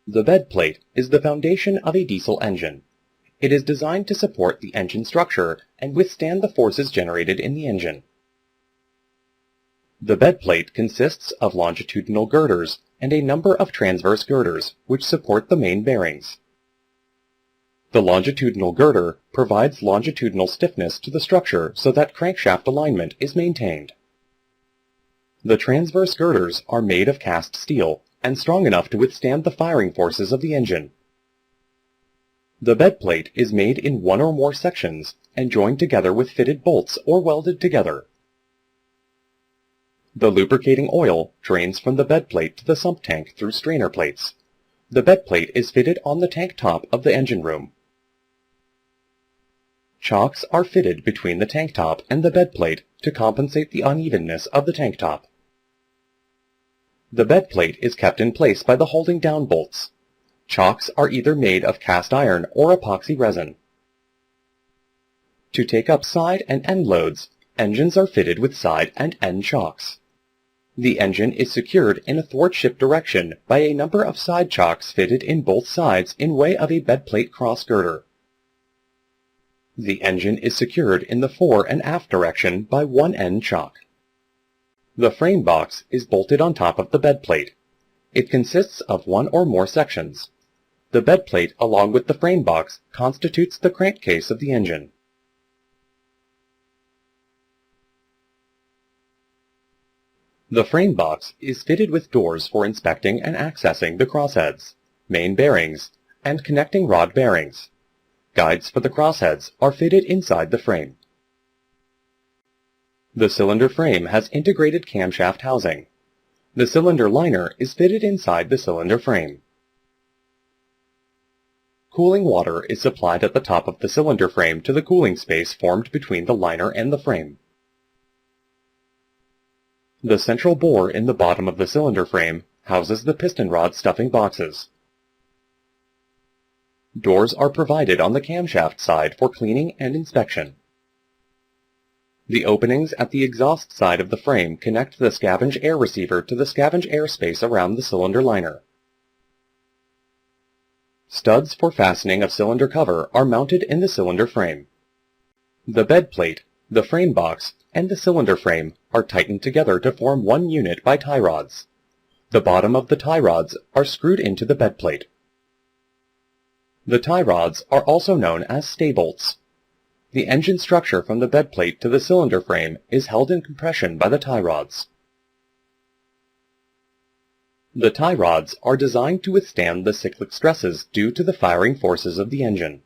The bed plate is the foundation of a diesel engine. It is designed to support the engine structure and withstand the forces generated in the engine. The bed plate consists of longitudinal girders and a number of transverse girders which support the main bearings. The longitudinal girder provides longitudinal stiffness to the structure so that crankshaft alignment is maintained. The transverse girders are made of cast steel and strong enough to withstand the firing forces of the engine. The bed plate is made in one or more sections and joined together with fitted bolts or welded together. The lubricating oil drains from the bed plate to the sump tank through strainer plates. The bed plate is fitted on the tank top of the engine room. Chocks are fitted between the tank top and the bed plate to compensate the unevenness of the tank top. The bed plate is kept in place by the holding down bolts. Chocks are either made of cast iron or epoxy resin. To take up side and end loads, engines are fitted with side and end chocks. The engine is secured in a thwartship direction by a number of side chocks fitted in both sides in way of a bed plate cross girder. The engine is secured in the fore and aft direction by one end chock. The frame box is bolted on top of the bed plate. It consists of one or more sections. The bed plate along with the frame box constitutes the crankcase of the engine. The frame box is fitted with doors for inspecting and accessing the crossheads, main bearings, and connecting rod bearings. Guides for the crossheads are fitted inside the frame. The cylinder frame has integrated camshaft housing. The cylinder liner is fitted inside the cylinder frame. Cooling water is supplied at the top of the cylinder frame to the cooling space formed between the liner and the frame. The central bore in the bottom of the cylinder frame houses the piston rod stuffing boxes. Doors are provided on the camshaft side for cleaning and inspection. The openings at the exhaust side of the frame connect the scavenge air receiver to the scavenge air space around the cylinder liner. Studs for fastening of cylinder cover are mounted in the cylinder frame. The bed plate, the frame box, and the cylinder frame are tightened together to form one unit by tie rods. The bottom of the tie rods are screwed into the bed plate. The tie rods are also known as stay bolts. The engine structure from the bed plate to the cylinder frame is held in compression by the tie rods. The tie rods are designed to withstand the cyclic stresses due to the firing forces of the engine.